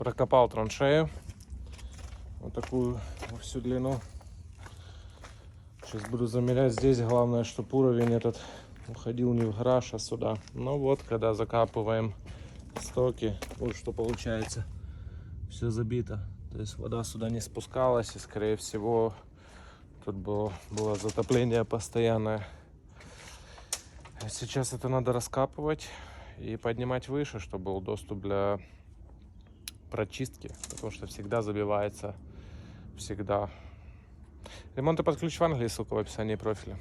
Прокопал траншею. Вот такую во всю длину. Сейчас буду замерять здесь. Главное, чтобы уровень этот уходил не в гараж, а сюда. Ну вот, когда закапываем стоки, вот что получается. Все забито. То есть вода сюда не спускалась, и скорее всего тут было затопление постоянное. Сейчас это надо раскапывать и поднимать выше, чтобы был доступ для прочистки, потому что всегда забивается, всегда. Ремонт и под ключ в Англии, ссылка в описании профиля.